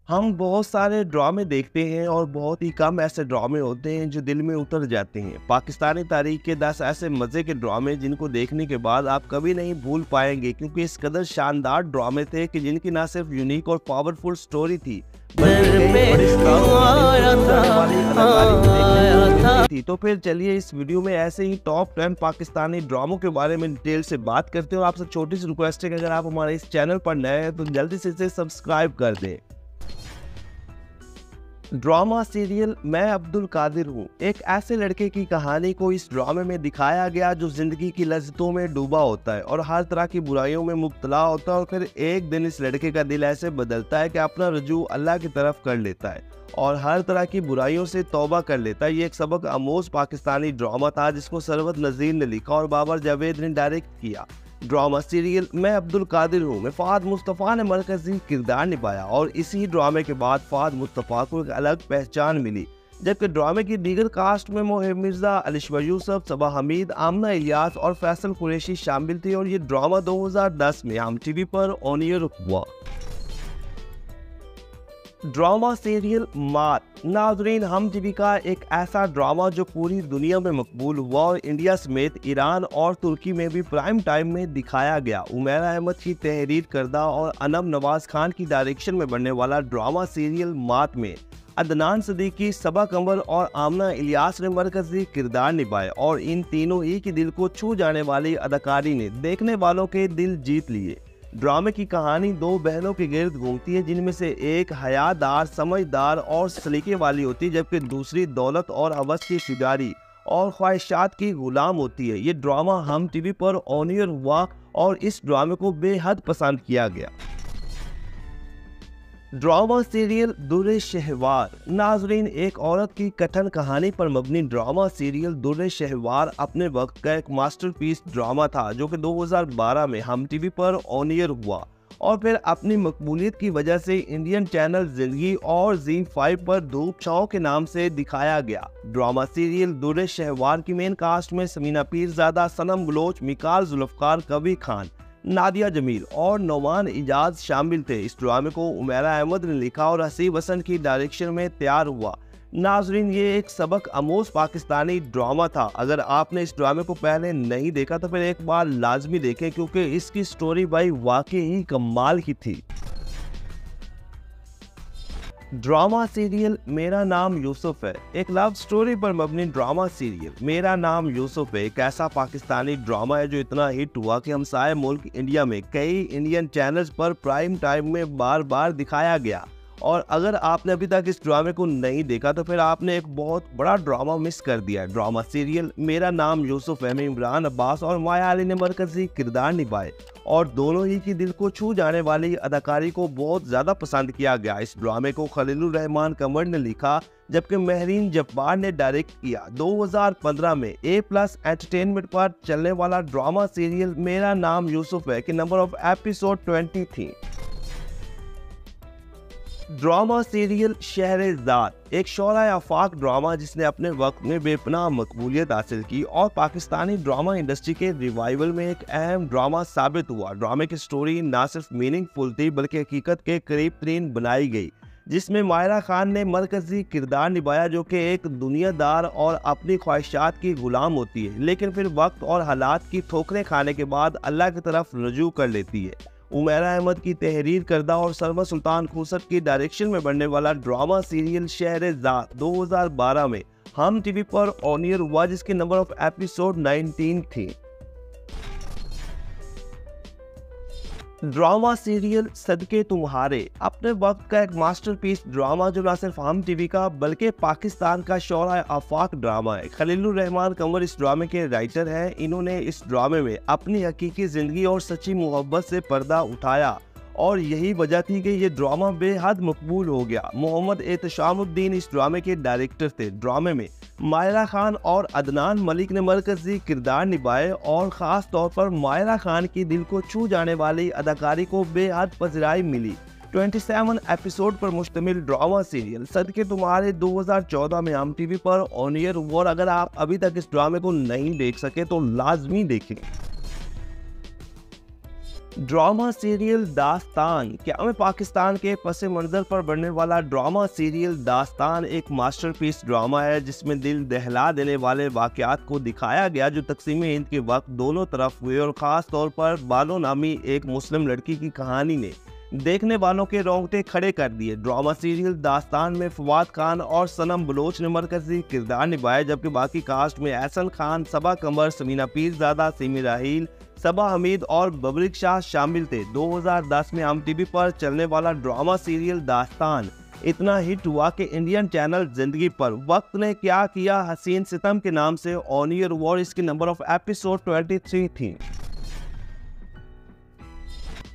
हम बहुत सारे ड्रामे देखते हैं और बहुत ही कम ऐसे ड्रामे होते हैं जो दिल में उतर जाते हैं। पाकिस्तानी तारीख के 10 ऐसे मज़े के ड्रामे जिनको देखने के बाद आप कभी नहीं भूल पाएंगे, क्योंकि इस कदर शानदार ड्रामे थे कि जिनकी ना सिर्फ यूनिक और पावरफुल स्टोरी थी, बल्कि कई बड़े स्टारों को दिल को छू जाने वाली अदाकारी भी देखने को मिलती थी। तो फिर चलिए इस वीडियो में ऐसे ही टॉप 10 पाकिस्तानी ड्रामों के बारे में डिटेल से बात करते हैं। और आपसे छोटी सी रिक्वेस्ट है कि अगर आप हमारे इस चैनल पर नए हैं तो जल्दी से इसे सब्सक्राइब कर दें। ड्रामा सीरियल मैं अब्दुल कादिर हूँ। एक ऐसे लड़के की कहानी को इस ड्रामे में दिखाया गया जो जिंदगी की लज्जतों में डूबा होता है और हर तरह की बुराइयों में मुब्तला होता है, और फिर एक दिन इस लड़के का दिल ऐसे बदलता है कि अपना रुजू अल्लाह की तरफ कर लेता है और हर तरह की बुराइयों से तौबा कर लेता है। ये एक सबक आमोज पाकिस्तानी ड्रामा था जिसको सरवत नज़ीर ने लिखा और बाबर जावेद ने डायरेक्ट किया। ड्रामा सीरियल मैं अब्दुल कादिर हूँ में फ़ाद मुस्तफ़ा ने मरकजी किरदार निभाया और इसी ड्रामे के बाद फ़ाद मुस्तफ़ा को एक अलग पहचान मिली, जबकि ड्रामे की दीगर कास्ट में मोहिब मिर्ज़ा, अलिशवा यूसुफ, सबा हमीद, आमना इलियास और फैसल कुरैशी शामिल थे। और ये ड्रामा 2010 में हम टीवी पर ऑन एयर हुआ। ड्रामा सीरियल मात। नाजरीन, हम टीवी का एक ऐसा ड्रामा जो पूरी दुनिया में मकबूल हुआ और इंडिया समेत ईरान और तुर्की में भी प्राइम टाइम में दिखाया गया। उमैरा अहमद की तहरीर करदा और अनम नवाज खान की डायरेक्शन में बनने वाला ड्रामा सीरियल मात में अदनान सदीकी, सबा कंवर और आमना इलियास ने मरकजी किरदार निभाए और इन तीनों ही की दिल को छू जाने वाली अदाकारी ने देखने वालों के दिल जीत लिए। ड्रामे की कहानी दो बहनों के गिर्द घूमती है, जिनमें से एक हयादार, समझदार और सलीके वाली होती है, जबकि दूसरी दौलत और हवस की शिकारी और ख्वाहिशात की गुलाम होती है। ये ड्रामा हम टीवी पर ऑन एयर हुआ और इस ड्रामे को बेहद पसंद किया गया। Drama serial Durre Shahwar. नाजरीन, एक औरत की कठिन कहानी पर मबनी ड्रामा सीरियल दुर्रे शहवार अपने वक्त का एक मास्टरपीस ड्रामा था जो कि 2012 में हम टीवी पर ऑन एयर हुआ और फिर अपनी मकबूलियत की वजह से इंडियन चैनल जिंदगी और ZEE5 पर धूप छाँव के नाम से दिखाया गया। ड्रामा सीरियल दुर्रे शहवार की मेन कास्ट में समीना पीरजादा, सनम बलोच, मिकाल जुल्फकार, कबीर खान, नादिया जमील और नौमान इजाज शामिल थे। इस ड्रामे को उमैरा अहमद ने लिखा और हसीब हसन की डायरेक्शन में तैयार हुआ। नाजरीन, ये एक सबक आमोज पाकिस्तानी ड्रामा था। अगर आपने इस ड्रामे को पहले नहीं देखा तो फिर एक बार लाजमी देखें, क्योंकि इसकी स्टोरी भाई वाकई ही कमाल की थी। ड्रामा सीरियल मेरा नाम यूसुफ है। एक लव स्टोरी पर मबनी ड्रामा सीरियल मेरा नाम यूसुफ है एक ऐसा पाकिस्तानी ड्रामा है जो इतना हिट हुआ कि हमसाये मुल्क इंडिया में कई इंडियन चैनल्स पर प्राइम टाइम में बार बार दिखाया गया। और अगर आपने अभी तक इस ड्रामे को नहीं देखा तो फिर आपने एक बहुत बड़ा ड्रामा मिस कर दिया। ड्रामा सीरियल मेरा नाम यूसुफ है में इमरान अब्बास और माया अली ने मरकजी किरदार निभाए और दोनों ही की दिल को छू जाने वाली अदाकारी को बहुत ज़्यादा पसंद किया गया। इस ड्रामे को खलीलुर रहमान कंवर ने लिखा जबकि महरीन जब्बार ने डायरेक्ट किया। 2015 में A+ एंटरटेनमेंट पर चलने वाला ड्रामा सीरियल मेरा नाम यूसुफ है कि नंबर ऑफ एपिसोड 20 थी। Drama serial Shahrezad. एक शोरा आफाक ड्रामा जिसने अपने वक्त में बेपनाह मकबूलियत हासिल की और पाकिस्तानी ड्रामा इंडस्ट्री के रिवाइवल में एक अहम ड्रामा साबित हुआ। ड्रामे की स्टोरी ना सिर्फ मीनिंगफुल थी बल्कि हकीकत के करीब तरीन बनाई गई, जिसमें मायरा खान ने मरकजी किरदार निभाया जो कि एक दुनियादार और अपनी ख्वाहिशात की गुलाम होती है, लेकिन फिर वक्त और हालात की ठोकरें खाने के बाद अल्लाह की तरफ रुजू कर लेती है। उमैरा अहमद की तहरीर करदा और सरमा सुल्तान खुसर की डायरेक्शन में बनने वाला ड्रामा सीरियल शहरेज़ाद 2012 में हम टीवी पर ऑन एयर हुआ, जिसके नंबर ऑफ एपिसोड 19 थी। ड्रामा सीरियल सदके तुम्हारे। अपने वक्त का एक मास्टरपीस ड्रामा जो ना सिर्फ हम टीवी का बल्कि पाकिस्तान का शोरा आफाक ड्रामा है। खलीलुर रहमान कंवर इस ड्रामे के राइटर हैं। इन्होंने इस ड्रामे में अपनी हकीकी जिंदगी और सच्ची मोहब्बत से पर्दा उठाया और यही वजह थी कि ये ड्रामा बेहद मकबूल हो गया। मोहम्मद एहतशामुद्दीन इस ड्रामे के डायरेक्टर थे। ड्रामे में मायरा खान और अदनान मलिक ने मरकजी किरदार निभाए और ख़ास तौर पर मायरा खान की दिल को छू जाने वाली अदाकारी को बेहद पज़िराई मिली। 27 एपिसोड पर मुश्तमिल ड्रामा सीरियल सदके तुम्हारे 2014 में हम टीवी पर ऑन एयर हुआ और अगर आप अभी तक इस ड्रामे को नहीं देख सके तो लाजमी देखें। ड्रामा सीरियल दास्तान। क्या में पाकिस्तान के पस मंजर पर बनने वाला ड्रामा सीरियल दास्तान एक मास्टरपीस ड्रामा है जिसमें दिल दहला देने वाले वाकयात को दिखाया गया जो तकसीम हिंद के वक्त दोनों तरफ हुए और ख़ास तौर पर बानो नामी एक मुस्लिम लड़की की कहानी ने देखने वालों के रोंगटे खड़े कर दिए। ड्रामा सीरियल दास्तान में फवाद खान और सनम बलोच ने मरकजी किरदार निभाए, जबकि बाकी कास्ट में एहसन खान, सबा कमर, समीना पीरजादा, सिमी राहील, सबा हमीद और बबरिक शाह शामिल थे। 2010 में हम टीवी पर चलने वाला ड्रामा सीरियल दास्तान इतना हिट हुआ कि इंडियन चैनल जिंदगी पर वक्त ने क्या किया हसीन सितम के नाम से ऑन एयर हुआ। इसकी नंबर ऑफ एपिसोड 23 थी।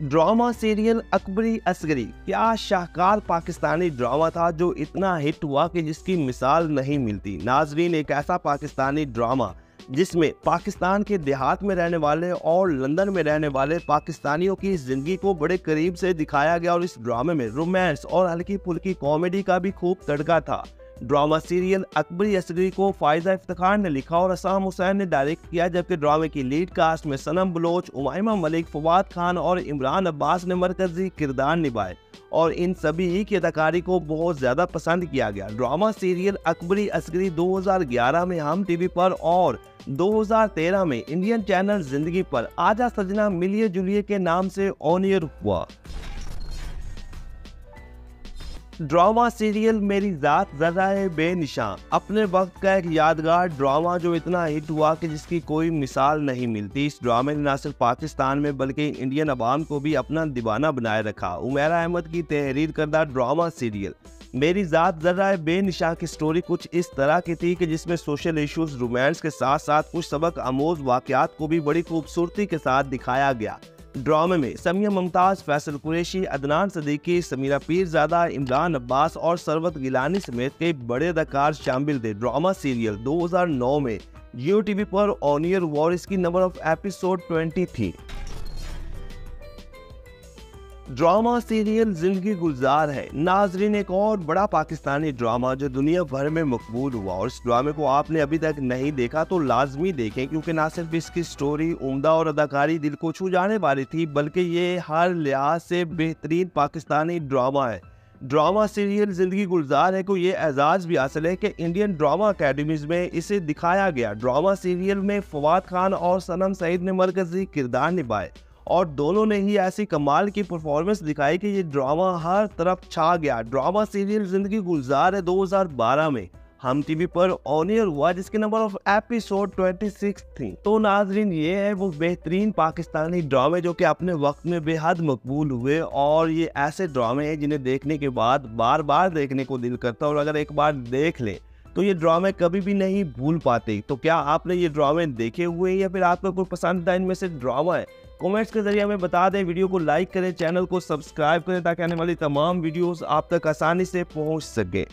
Drama serial Akbari Asghari. क्या शाहकार पाकिस्तानी ड्रामा था जो इतना हिट हुआ कि जिसकी मिसाल नहीं मिलती। नाजरीन, एक ऐसा पाकिस्तानी ड्रामा जिसमें पाकिस्तान के देहात में रहने वाले और लंदन में रहने वाले पाकिस्तानियों की जिंदगी को बड़े करीब से दिखाया गया और इस ड्रामे में रोमांस और हल्की फुल्की कॉमेडी का भी खूब तड़का था। ड्रामा सीरियल अकबरी असगरी को फायजा इफ्तिखार ने लिखा और असाम हुसैन ने डायरेक्ट किया, जबकि ड्रामे की लीड कास्ट में सनम बलोच, उमाइमा मलिक, फवाद खान और इमरान अब्बास ने मरकजी किरदार निभाए और इन सभी की अदाकारी को बहुत ज़्यादा पसंद किया गया। ड्रामा सीरियल अकबरी असगरी 2011 में हम टीवी पर और 2013 में इंडियन चैनल जिंदगी पर आजा सजना मिलिए जुलिए के नाम से ऑन एयर हुआ। ड्रामा सीरियल मेरी ज़ात ज़राए बेनिशान। अपने वक्त का एक यादगार ड्रामा जो इतना हिट हुआ कि जिसकी कोई मिसाल नहीं मिलती। इस ड्रामे ने न सिर्फ पाकिस्तान में बल्कि इंडियन अवाम को भी अपना दीवाना बनाए रखा। उमैरा अहमद की तहरीर करदा ड्रामा सीरियल मेरी ज़ात ज़राए बेनिशान की स्टोरी कुछ इस तरह की थी कि जिसमें सोशल इश्यूज, रोमांस के साथ साथ कुछ सबक आमोज वाक़यात को भी बड़ी खूबसूरती के साथ दिखाया गया। ड्रामे में समिया मुमताज, फैसल कुरैशी, अदनान सदीकी, समीरा पीरजादा, इमरान अब्बास और सरवत गिलानी समेत कई बड़े अदाकार शामिल थे। ड्रामा सीरियल 2009 में जियो टीवी पर ऑन एयर हुआ। इसकी नंबर ऑफ एपिसोड 20 थी। ड्रामा सीरियल जिंदगी गुलजार है। नाजरीन, एक और बड़ा पाकिस्तानी ड्रामा जो दुनिया भर में मकबूल हुआ और इस ड्रामे को आपने अभी तक नहीं देखा तो लाजमी देखें, क्योंकि ना सिर्फ इसकी स्टोरी उम्दा और अदाकारी दिल को छू जाने वाली थी बल्कि ये हर लिहाज से बेहतरीन पाकिस्तानी ड्रामा है। ड्रामा सीरियल जिंदगी गुलजार है को ये एजाज़ भी हासिल है कि इंडियन ड्रामा अकेडमीज में इसे दिखाया गया। ड्रामा सीरियल में फवाद खान और सनम सईद ने मरकजी किरदार निभाए और दोनों ने ही ऐसी कमाल की परफॉर्मेंस दिखाई कि ये ड्रामा हर तरफ छा गया। ड्रामा सीरियल जिंदगी गुलजार है 2012 में हम टीवी पर ऑन एयर हुआ, जिसके नंबर ऑफ एपिसोड 26 थी। तो नाजरीन, ये है वो बेहतरीन पाकिस्तानी ड्रामे जो कि अपने वक्त में बेहद मकबूल हुए और ये ऐसे ड्रामे हैं जिन्हें देखने के बाद बार बार देखने को दिल करता है और अगर एक बार देख लें तो ये ड्रामे कभी भी नहीं भूल पाते। तो क्या आपने ये ड्रामे देखे हुए हैं या फिर आपका कोई पसंदीदा इनमें से ड्रामा है? कमेंट्स के जरिए हमें बता दें। वीडियो को लाइक करें, चैनल को सब्सक्राइब करें ताकि आने वाली तमाम वीडियोस आप तक आसानी से पहुंच सके।